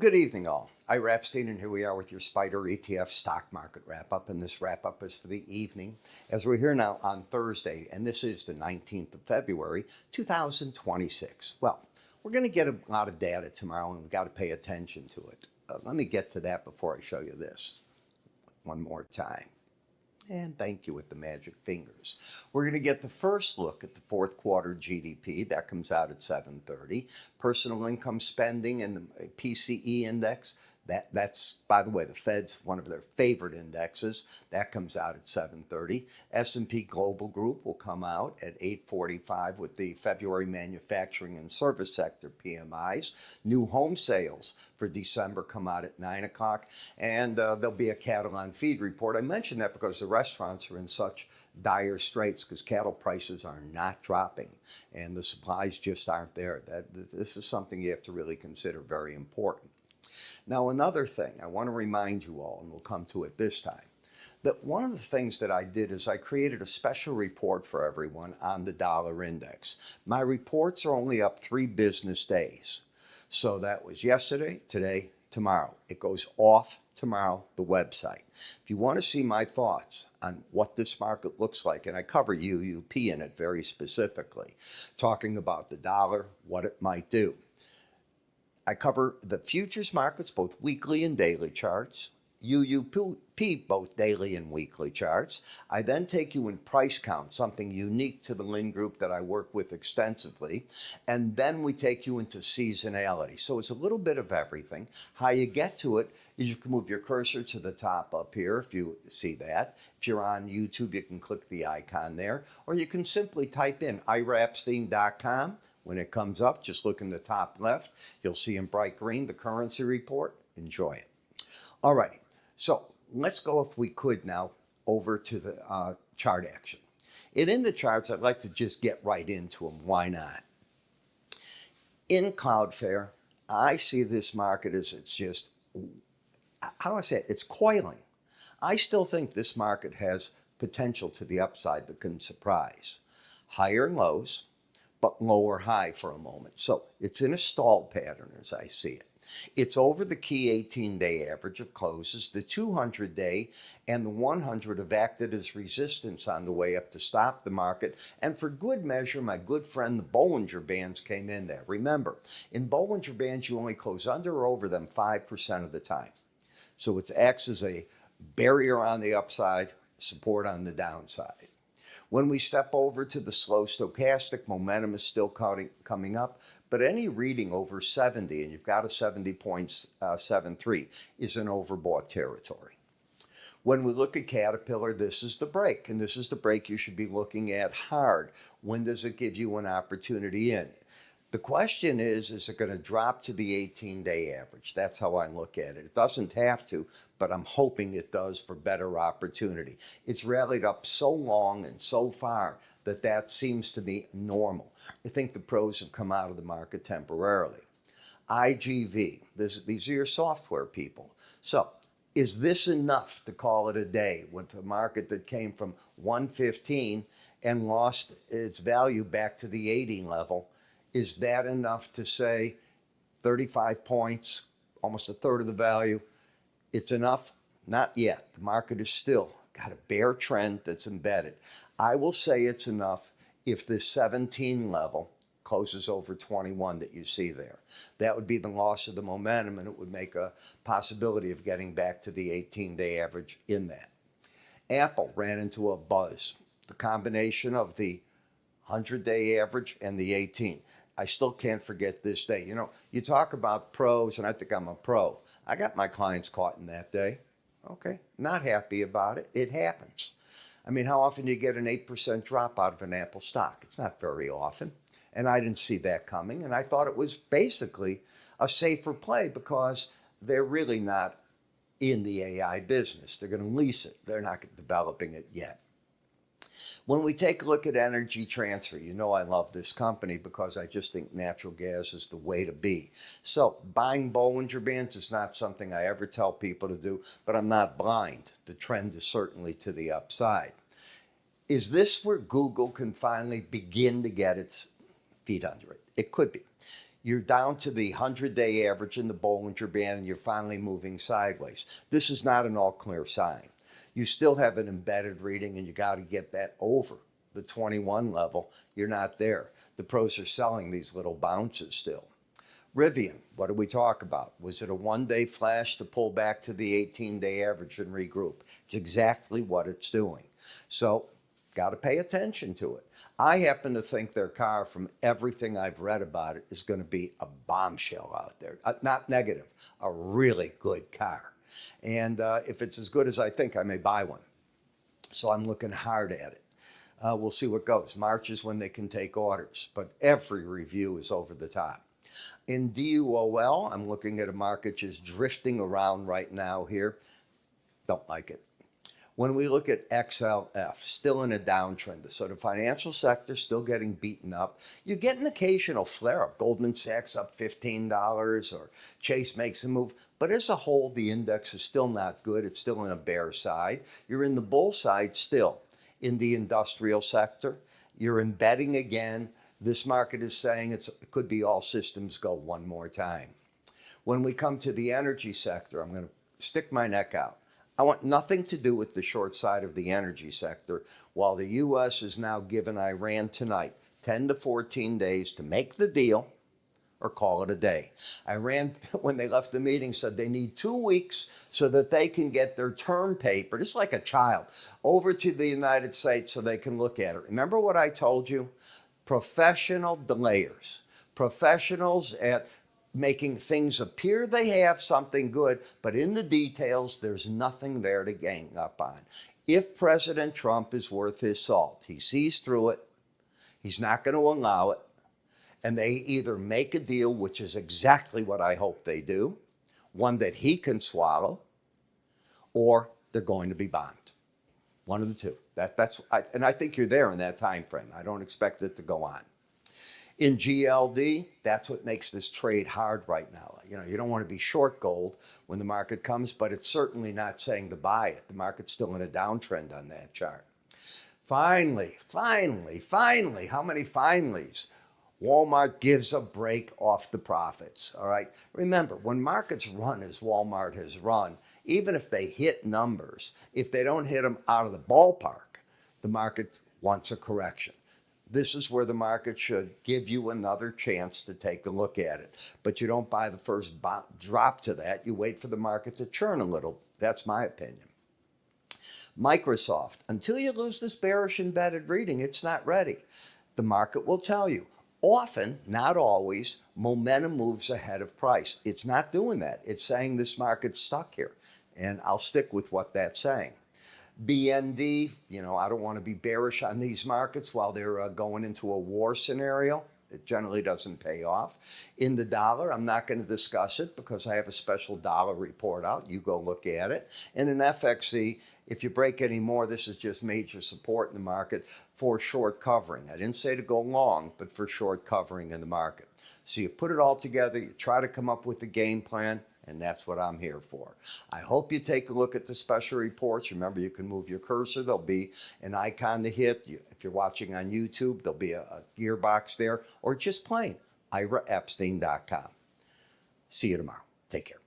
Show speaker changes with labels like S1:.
S1: good evening, all. Ira Epstein, and here we are with your SPDR ETF stock market wrap-up, and this wrap-up is for the evening, as we're here now on Thursday, and this is the 19th of February, 2026. Well, we're going to get a lot of data tomorrow, and we've got to pay attention to it. Let me get to that before I show you this one more time. And thank you with the magic fingers. We're going to get the first look at the fourth quarter GDP. That comes out at 7:30. Personal income spending and the PCE index. That's, by the way, the Fed's one of their favorite indexes. That comes out at 7:30. S&P Global Group will come out at 8:45 with the February manufacturing and service sector PMIs. New home sales for December come out at 9 o'clock. And there'll be a Catalan feed report. I mention that because the restaurants are in such dire straits because cattle prices are not dropping and the supplies just aren't there. This is something you have to really consider very important. Now, another thing I want to remind you all, and we'll come to it this time, that one of the things that I did is I created a special report for everyone on the dollar index. My reports are only up 3 business days. So that was yesterday, today, tomorrow. It goes off tomorrow, the website. If you want to see my thoughts on what this market looks like, and I cover UUP in it very specifically, talking about the dollar, what it might do. I cover the futures markets, both weekly and daily charts, UUP, both daily and weekly charts. I then take you in price count, something unique to the Linn group that I work with extensively. And then we take you into seasonality. So it's a little bit of everything. How you get to it is you can move your cursor to the top up here if you see that. If you're on YouTube, you can click the icon there. Or you can simply type in iraepstein.com. When it comes up, just look in the top left. You'll see in bright green the currency report. Enjoy it. All righty. So let's go, if we could now, over to the chart action. And in the charts, I'd like to just get right into them. Why not? In CloudFare, I see this market as it's just, how do I say it? It's coiling. I still think this market has potential to the upside that can surprise. Higher lows, but lower high for a moment. So it's in a stall pattern as I see it. It's over the key 18-day average of closes. The 200-day and the 100 have acted as resistance on the way up to stop the market. And for good measure, my good friend, the Bollinger Bands came in there. Remember, in Bollinger Bands, you only close under or over them 5% of the time. So it acts as a barrier on the upside, support on the downside. When we step over to the slow stochastic, momentum is still coming up, but any reading over 70, and you've got a 70.73, is an overbought territory. When we look at Caterpillar, this is the break, and this is the break you should be looking at hard. When does it give you an opportunity in? The question is it going to drop to the 18-day average? That's how I look at it. It doesn't have to, but I'm hoping it does for better opportunity. It's rallied up so long and so far that seems to be normal. I think the pros have come out of the market temporarily. IGV, these are your software people. So is this enough to call it a day with a market that came from 115 and lost its value back to the 80 level? Is that enough to say 35 points, almost a third of the value? It's enough? Not yet. The market is still got a bear trend that's embedded. I will say it's enough if this 17 level closes over 21 that you see there. That would be the loss of the momentum, and it would make a possibility of getting back to the 18-day average in that. Apple ran into a buzz. The combination of the 100-day average and the 18. I still can't forget this day. You know, you talk about pros, and I think I'm a pro. I got my clients caught in that day. Okay, not happy about it. It happens. I mean, how often do you get an 8% drop out of an Apple stock? It's not very often. And I didn't see that coming. And I thought it was basically a safer play because they're really not in the AI business. They're going to lease it. They're not developing it yet. When we take a look at Energy Transfer, you know I love this company because I just think natural gas is the way to be. So buying Bollinger Bands is not something I ever tell people to do, but I'm not blind. The trend is certainly to the upside. Is this where Google can finally begin to get its feet under it? It could be. You're down to the 100-day average in the Bollinger Band, and you're finally moving sideways. This is not an all-clear sign. You still have an embedded reading, and you got to get that over the 21 level. You're not there. The pros are selling these little bounces still. Rivian, what did we talk about? Was it a one-day flash to pull back to the 18-day average and regroup? It's exactly what it's doing. So, got to pay attention to it. I happen to think their car, from everything I've read about it, is going to be a bombshell out there. Not negative, a really good car. And if it's as good as I think, I may buy one. So I'm looking hard at it. We'll see what goes. March is when they can take orders, but every review is over the top. In DUOL, I'm looking at a market just drifting around right now here. Don't like it. When we look at XLF, still in a downtrend. So the financial sector still getting beaten up. You get an occasional flare-up. Goldman Sachs up $15 or Chase makes a move. But as a whole, the index is still not good. It's still in a bear side. You're in the bull side still. In the industrial sector, you're embedding again. This market is saying it could be all systems go one more time. When we come to the energy sector, I'm going to stick my neck out. I want nothing to do with the short side of the energy sector, while the U.S. is now giving Iran tonight 10 to 14 days to make the deal or call it a day. Iran, when they left the meeting, said they need 2 weeks so that they can get their term paper, just like a child, over to the United States so they can look at it. Remember what I told you? Professional delayers, professionals at making things appear they have something good, but in the details, there's nothing there to gang up on. If President Trump is worth his salt, he sees through it, he's not going to allow it, and they either make a deal, which is exactly what I hope they do, one that he can swallow, or they're going to be bombed. One of the two. And I think you're there in that time frame. I don't expect it to go on. In GLD, that's what makes this trade hard right now. You know, you don't want to be short gold when the market comes, but it's certainly not saying to buy it. The market's still in a downtrend on that chart. Finally, how many finallys? Walmart gives a break off the profits, all right? Remember, when markets run as Walmart has run, even if they hit numbers, if they don't hit them out of the ballpark, the market wants a correction. This is where the market should give you another chance to take a look at it. But you don't buy the first drop to that. You wait for the market to churn a little. That's my opinion. Microsoft, until you lose this bearish embedded reading, it's not ready. The market will tell you. Often, not always, momentum moves ahead of price. It's not doing that. It's saying this market's stuck here. And I'll stick with what that's saying. BND, I don't want to be bearish on these markets while they're going into a war scenario. It generally doesn't pay off. In the dollar, I'm not going to discuss it because I have a special dollar report out. You go look at it. And in FXC, if you break any more, this is just major support in the market for short covering. I didn't say to go long, but for short covering in the market. So you put it all together, you try to come up with a game plan, and that's what I'm here for. I hope you take a look at the special reports. Remember, you can move your cursor. There'll be an icon to hit. If you're watching on YouTube, there'll be a gearbox there, or just plain, IraEpstein.com. See you tomorrow. Take care.